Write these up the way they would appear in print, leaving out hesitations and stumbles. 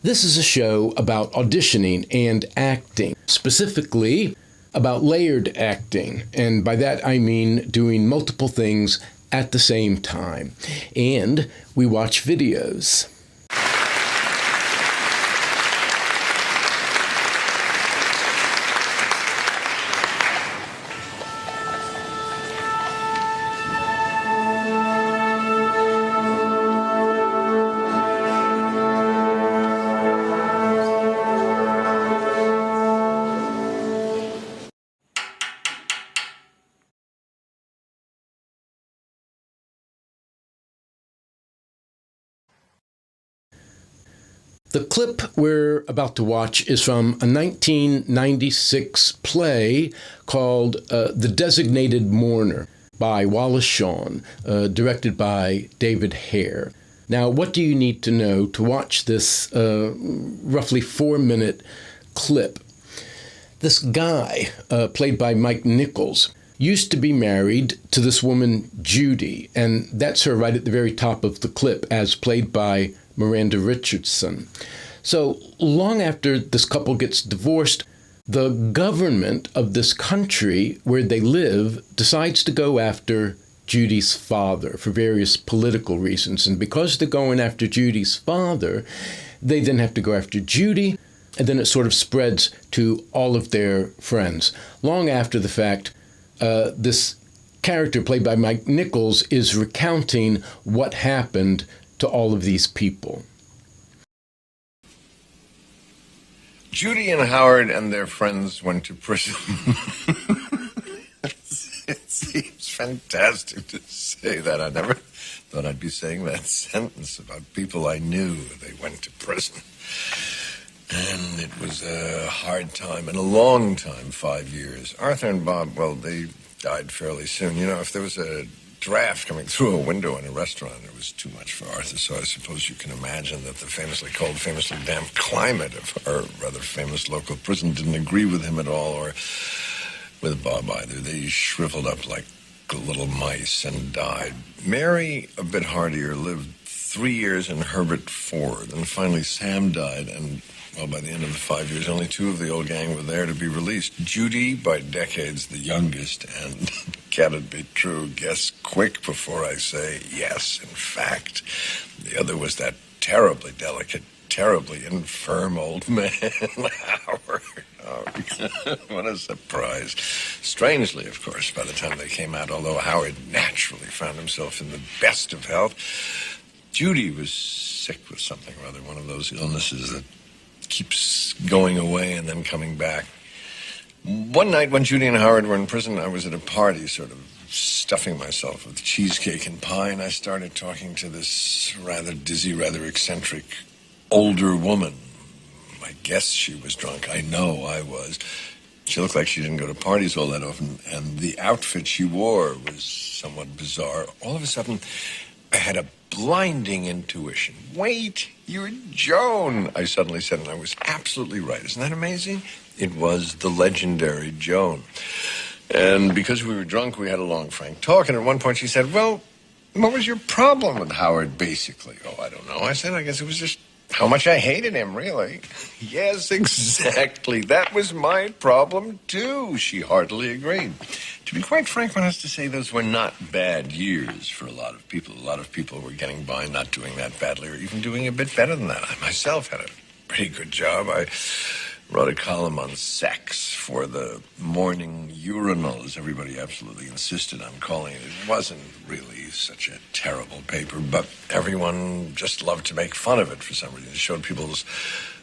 This is a show about auditioning and acting, specifically about layered acting, and by that I mean doing multiple things at the same time. And we watch videos. The clip we're about to watch is from a 1996 play called The Designated Mourner by Wallace Shawn, directed by David Hare. Now, what do you need to know to watch this roughly 4-minute clip? This guy, played by Mike Nichols, used to be married to this woman, Judy, and that's her right at the very top of the clip, as played by Miranda Richardson. So long after this couple gets divorced, the government of this country where they live decides to go after Judy's father for various political reasons. And because they're going after Judy's father, they then have to go after Judy, and then it sort of spreads to all of their friends. Long after the fact, this character played by Mike Nichols is recounting what happened to all of these people. Judy and Howard and their friends went to prison. It seems fantastic to say that. I never thought I'd be saying that sentence about people I knew. They went to prison. And it was a hard time and a long time, 5 years. Arthur and Bob, well, they died fairly soon. You know, if there was a draft coming through a window in a restaurant, it was too much for Arthur, so I suppose you can imagine that the famously cold, famously damp climate of our rather famous local prison didn't agree with him at all, or with Bob either. They shriveled up like little mice and died. Mary, a bit hardier, lived 3 years in Herbert Ford, and finally Sam died, and well, by the end of the 5 years, only 2 of the old gang were there to be released. Judy, by decades the youngest, and can it be true? Guess quick before I say yes, in fact. The other was that terribly delicate, terribly infirm old man, Howard. Oh, what a surprise. Strangely, of course, by the time they came out, although Howard naturally found himself in the best of health, Judy was sick with something or other, one of those illnesses that keeps going away and then coming back. One night when Judy and Howard were in prison, I was at a party, sort of stuffing myself with cheesecake and pie, and I started talking to this rather dizzy, rather eccentric older woman. I guess she was drunk. I know I was. She looked like she didn't go to parties all that often, and the outfit she wore was somewhat bizarre. All of a sudden, I had a blinding intuition. Wait, you're Joan, I suddenly said, and I was absolutely right. Isn't that amazing? It was the legendary Joan. And because we were drunk, we had a long, frank talk, and at one point she said, well, what was your problem with Howard, basically? Oh, I don't know. I said, I guess it was just how much I hated him, really. Yes, exactly. That was my problem, too, she heartily agreed. To be quite frank, one has to say those were not bad years for a lot of people. A lot of people were getting by not doing that badly or even doing a bit better than that. I myself had a pretty good job. I wrote a column on sex for the Morning Urinal, as everybody absolutely insisted on calling it. It wasn't really such a terrible paper, but everyone just loved to make fun of it for some reason. It showed people's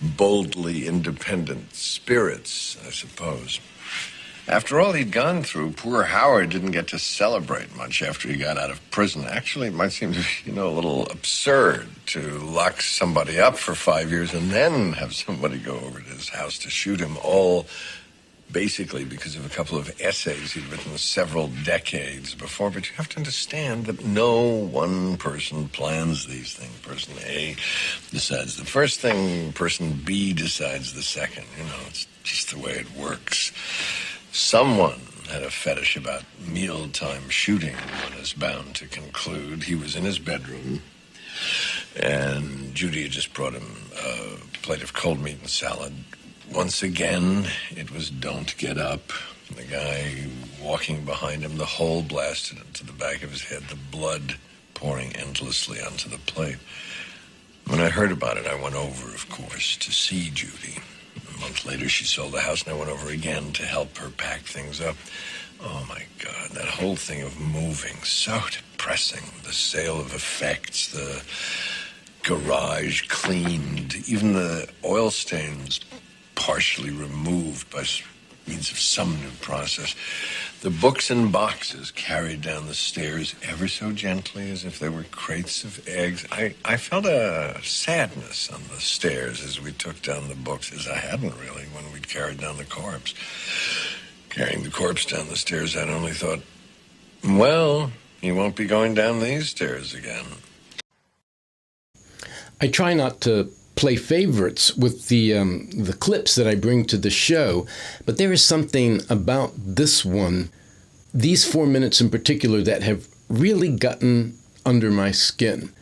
boldly independent spirits, I suppose. After all he'd gone through, poor Howard didn't get to celebrate much after he got out of prison. Actually, it might seem to be, a little absurd to lock somebody up for 5 years and then have somebody go over to his house to shoot him, all basically because of a couple of essays he'd written several decades before. But you have to understand that no one person plans these things. Person A decides the first thing, person B decides the second. It's just the way it works. Someone had a fetish about mealtime shooting, one is bound to conclude. He was in his bedroom, And Judy had just brought him a plate of cold meat and salad. Once again, it was "Don't Get Up." The guy walking behind him, the hole blasted into the back of his head, the blood pouring endlessly onto the plate. When I heard about it, I went over, of course, to see Judy. A month later, she sold the house, and I went over again to help her pack things up. Oh, my God, that whole thing of moving, so depressing. The sale of effects, the garage cleaned, even the oil stains partially removed by means of some new process. The books and boxes carried down the stairs ever so gently as if they were crates of eggs. I felt a sadness on the stairs as we took down the books, as I hadn't really when we'd carried down the corpse. Carrying the corpse down the stairs, I'd only thought, well, he won't be going down these stairs again. I try not to play favorites with the clips that I bring to the show, but there is something about this one, these 4 minutes in particular, that have really gotten under my skin.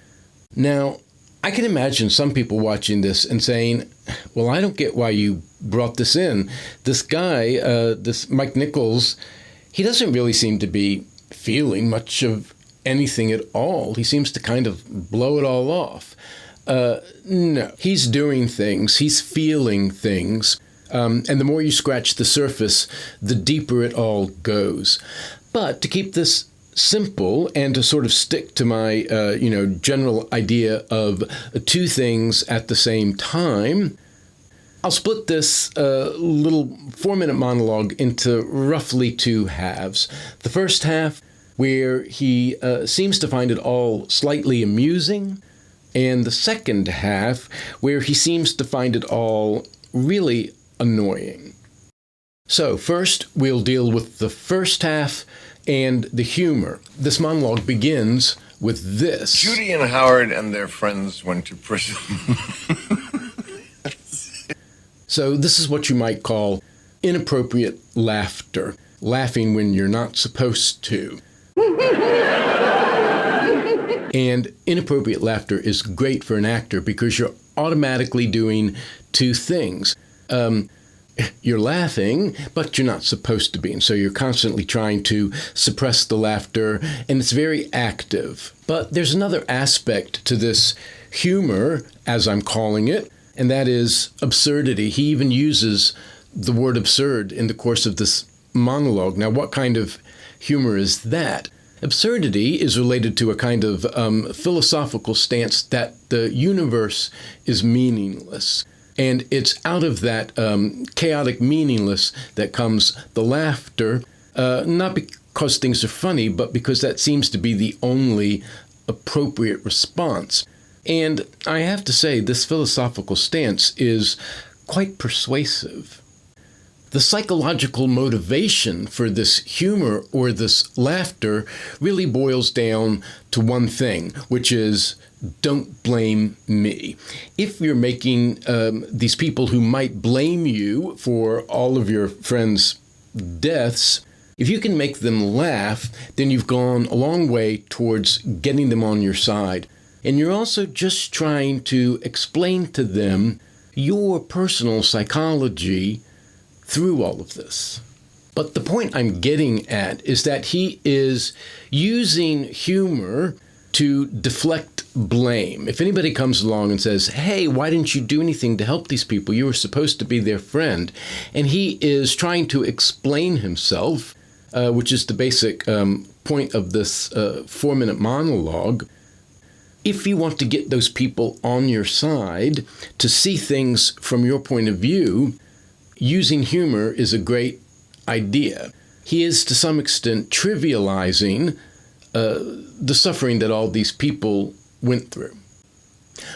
Now, I can imagine some people watching this and saying, well, I don't get why you brought this in. This guy, this Mike Nichols, he doesn't really seem to be feeling much of anything at all. He seems to kind of blow it all off. No, he's doing things, he's feeling things, and the more you scratch the surface, the deeper it all goes. But to keep this simple and to sort of stick to my, general idea of two things at the same time, I'll split this little 4-minute monologue into roughly two halves. The first half, where he seems to find it all slightly amusing, and the second half, where he seems to find it all really annoying. So first, we'll deal with the first half and the humor. This monologue begins with this. Judy and Howard and their friends went to prison. So this is what you might call inappropriate laughter, laughing when you're not supposed to. And inappropriate laughter is great for an actor because you're automatically doing two things. You're laughing, but you're not supposed to be. And so you're constantly trying to suppress the laughter, and it's very active. But there's another aspect to this humor, as I'm calling it, and that is absurdity. He even uses the word absurd in the course of this monologue. Now, what kind of humor is that? Absurdity is related to a kind of philosophical stance that the universe is meaningless. And it's out of that chaotic meaningless that comes the laughter, not because things are funny, but because that seems to be the only appropriate response. And I have to say, this philosophical stance is quite persuasive. The psychological motivation for this humor or this laughter really boils down to one thing, which is don't blame me. If you're making these people who might blame you for all of your friends' deaths, if you can make them laugh, then you've gone a long way towards getting them on your side. And you're also just trying to explain to them your personal psychology through all of this. But the point I'm getting at is that he is using humor to deflect blame. If anybody comes along and says, hey, why didn't you do anything to help these people? You were supposed to be their friend. And he is trying to explain himself, which is the basic point of this 4-minute monologue. If you want to get those people on your side to see things from your point of view, using humor is a great idea. He is, to some extent, trivializing the suffering that all these people went through.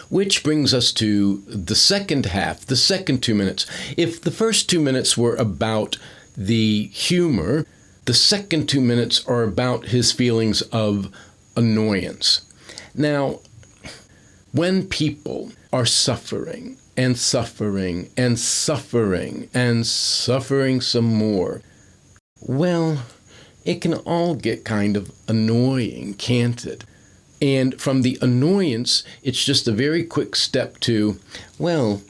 Which brings us to the second half, the second 2 minutes. If the first 2 minutes were about the humor, the second 2 minutes are about his feelings of annoyance. Now, when people are suffering and suffering and suffering and suffering some more, well, it can all get kind of annoying, can't it? And from the annoyance, it's just a very quick step to, well,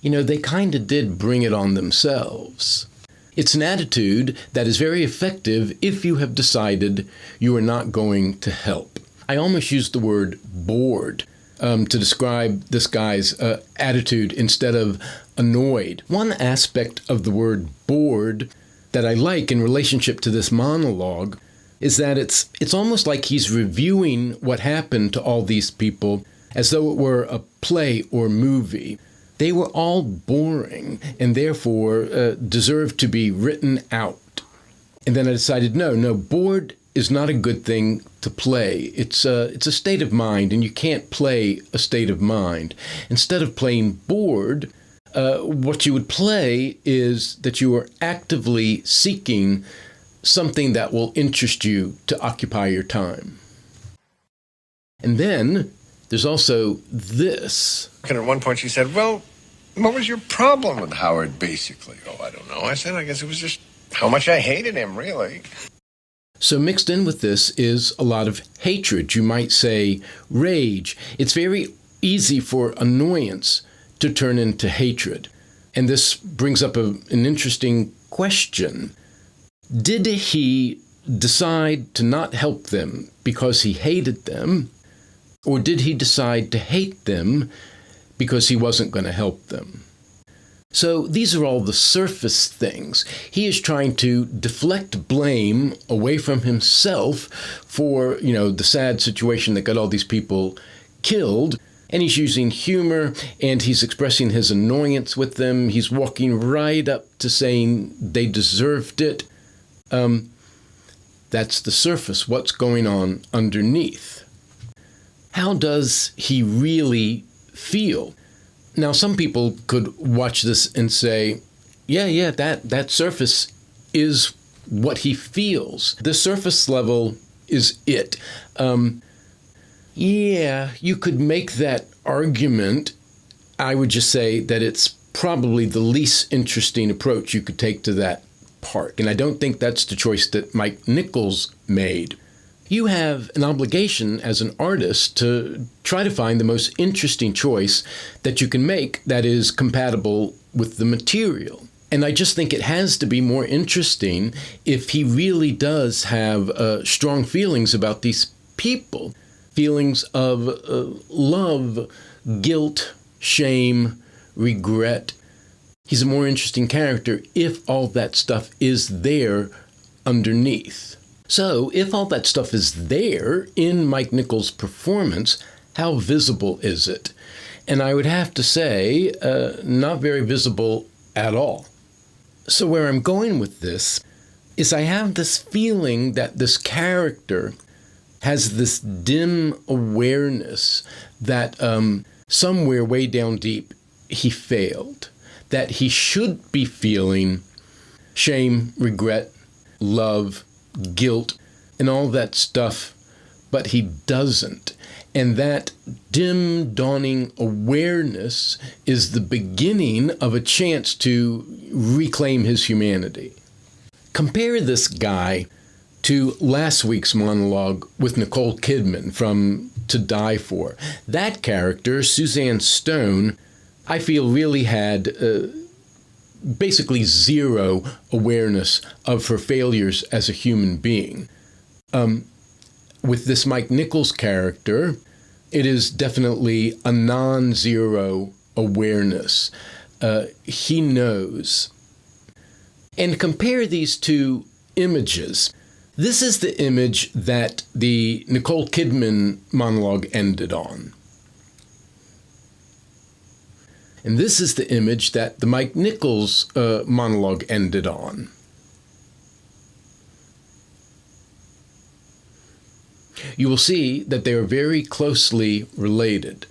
they kind of did bring it on themselves. It's an attitude that is very effective if you have decided you are not going to help. I almost used the word bored to describe this guy's attitude instead of annoyed. One aspect of the word bored that I like in relationship to this monologue is that it's almost like he's reviewing what happened to all these people as though it were a play or movie. They were all boring and therefore deserved to be written out. And then I decided, no, bored is not a good thing to play. It's a state of mind, and you can't play a state of mind. Instead of playing bored, what you would play is that you are actively seeking something that will interest you to occupy your time. And then there's also this. And at one point she said, well, what was your problem with Howard, basically? Oh, I don't know. I said, I guess it was just how much I hated him, really. So mixed in with this is a lot of hatred. You might say rage. It's very easy for annoyance to turn into hatred. And this brings up an interesting question. Did he decide to not help them because he hated them, or did he decide to hate them because he wasn't going to help them? So these are all the surface things. He is trying to deflect blame away from himself for, the sad situation that got all these people killed. And he's using humor, and he's expressing his annoyance with them. He's walking right up to saying they deserved it. That's the surface. What's going on underneath? How does he really feel? Now, some people could watch this and say, yeah, that surface is what he feels. The surface level is it. You could make that argument. I would just say that it's probably the least interesting approach you could take to that part. And I don't think that's the choice that Mike Nichols made. You have an obligation as an artist to try to find the most interesting choice that you can make that is compatible with the material. And I just think it has to be more interesting if he really does have strong feelings about these people. Feelings of love, guilt, shame, regret. He's a more interesting character if all that stuff is there underneath. So, if all that stuff is there in Mike Nichols' performance, how visible is it? And I would have to say, not very visible at all. So where I'm going with this is I have this feeling that this character has this dim awareness that somewhere way down deep he failed, that he should be feeling shame, regret, love, guilt, and all that stuff, but he doesn't. And that dim dawning awareness is the beginning of a chance to reclaim his humanity. Compare this guy to last week's monologue with Nicole Kidman from To Die For. That character, Suzanne Stone, I feel really had basically zero awareness of her failures as a human being. With this Mike Nichols character, it is definitely a non-zero awareness. He knows. And compare these two images. This is the image that the Nicole Kidman monologue ended on. And this is the image that the Mike Nichols monologue ended on. You will see that they are very closely related.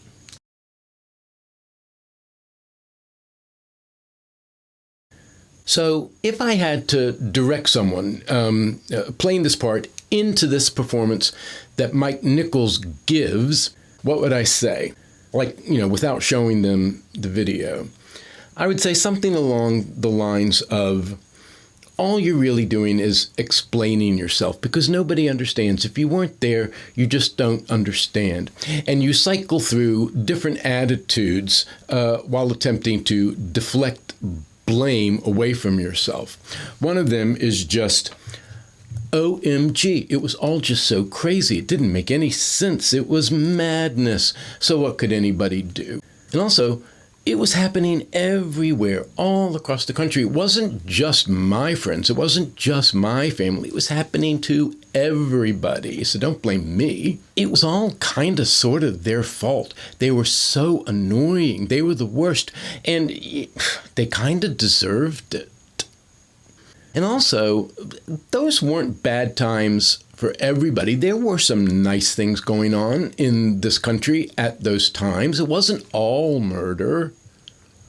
So if I had to direct someone playing this part into this performance that Mike Nichols gives, what would I say? Without showing them the video, I would say something along the lines of, all you're really doing is explaining yourself because nobody understands. If you weren't there, you just don't understand. And you cycle through different attitudes while attempting to deflect blame away from yourself. One of them is just, OMG, it was all just so crazy. It didn't make any sense. It was madness. So what could anybody do? And also, it was happening everywhere, all across the country. It wasn't just my friends. It wasn't just my family. It was happening to everybody. So don't blame me. It was all kind of sort of their fault. They were so annoying. They were the worst. And they kind of deserved it. And also, those weren't bad times for everybody. There were some nice things going on in this country at those times. It wasn't all murder.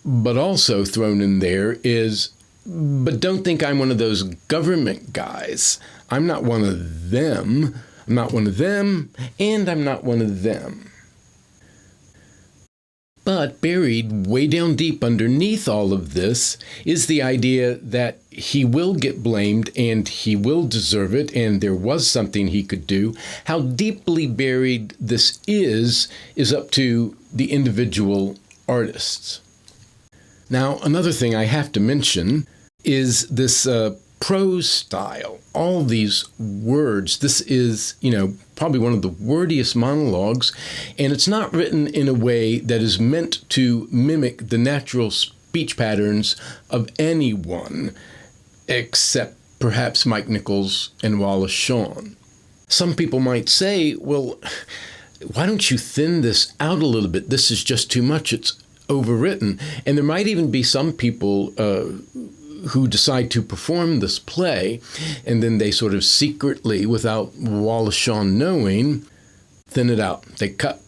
But also thrown in there is, but don't think I'm one of those government guys. I'm not one of them. I'm not one of them, and I'm not one of them. But buried way down deep underneath all of this is the idea that he will get blamed and he will deserve it and there was something he could do. How deeply buried this is up to the individual artists. Now, another thing I have to mention is this prose style. All these words. This is, probably one of the wordiest monologues, and it's not written in a way that is meant to mimic the natural speech patterns of anyone, except perhaps Mike Nichols and Wallace Shawn. Some people might say, well, why don't you thin this out a little bit? This is just too much. It's overwritten. And there might even be some people who decide to perform this play, and then they sort of secretly, without Wallace Shawn knowing, thin it out. They cut.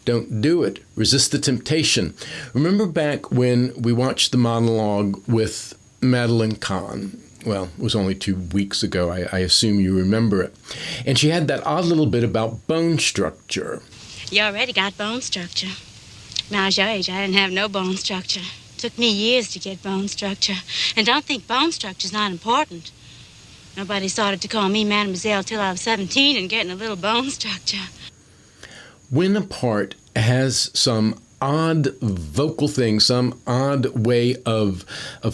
Don't do it. Resist the temptation. Remember back when we watched the monologue with Madeline Kahn? Well, it was only 2 weeks ago. I assume you remember it. And she had that odd little bit about bone structure. You already got bone structure. When I was your age, I didn't have no bone structure. Took me years to get bone structure. And don't think bone structure's not important. Nobody started to call me Mademoiselle till I was 17 and getting a little bone structure. When a part has some odd vocal thing, some odd way of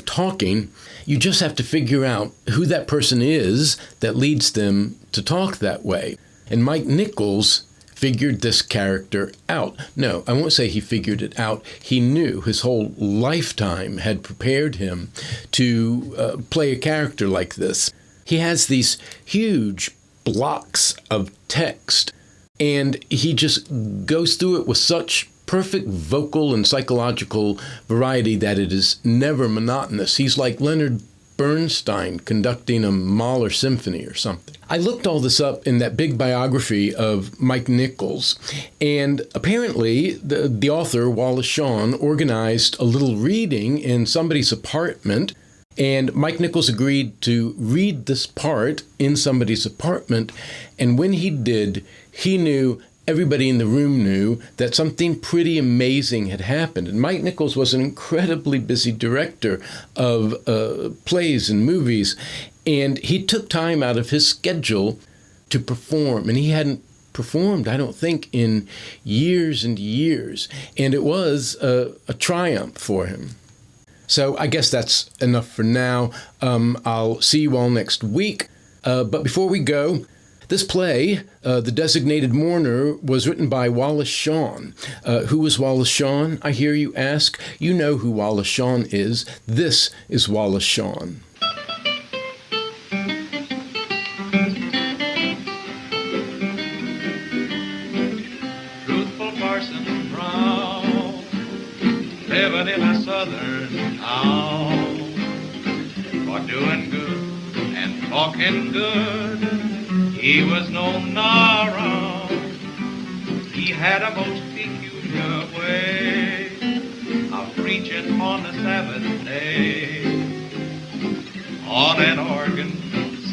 talking, you just have to figure out who that person is that leads them to talk that way. And Mike Nichols figured this character out. No, I won't say he figured it out. He knew. His whole lifetime had prepared him to play a character like this. He has these huge blocks of text, and he just goes through it with such perfect vocal and psychological variety that it is never monotonous. He's like Leonard Bernstein conducting a Mahler symphony or something. I looked all this up in that big biography of Mike Nichols, and apparently the author, Wallace Shawn, organized a little reading in somebody's apartment, and Mike Nichols agreed to read this part in somebody's apartment, and when he did, he knew, everybody in the room knew, that something pretty amazing had happened. And Mike Nichols was an incredibly busy director of plays and movies, and he took time out of his schedule to perform. And he hadn't performed, I don't think, in years and years. And it was a triumph for him. So I guess that's enough for now. I'll see you all next week. But before we go, this play, The Designated Mourner, was written by Wallace Shawn. Who is Wallace Shawn, I hear you ask? You know who Wallace Shawn is. This is Wallace Shawn. Truthful Parson Brown, living in a southern town, for doing good and talking good. He was known around. He had a most peculiar way of preaching on the Sabbath day. On an organ,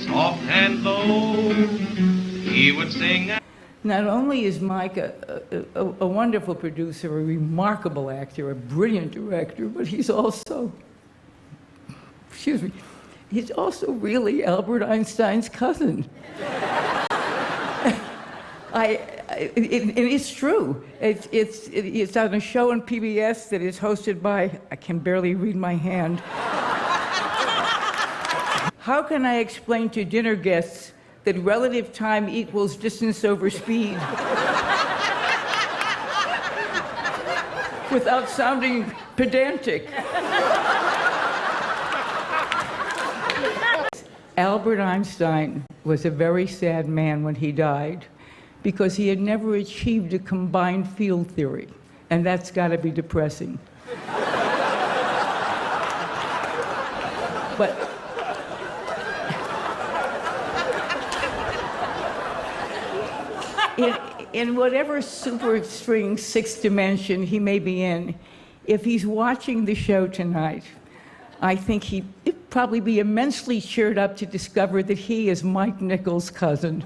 soft and low, he would sing. Not only is Mike a wonderful producer, a remarkable actor, a brilliant director, but he's also, he's also really Albert Einstein's cousin. It's true. It's on a show on PBS that is hosted by, I can barely read my hand. How can I explain to dinner guests that relative time equals distance over speed without sounding pedantic? Albert Einstein was a very sad man when he died because he had never achieved a combined field theory, and that's got to be depressing. But in whatever superstring sixth dimension he may be in, if he's watching the show tonight, I think he'd probably be immensely cheered up to discover that he is Mike Nichols' cousin.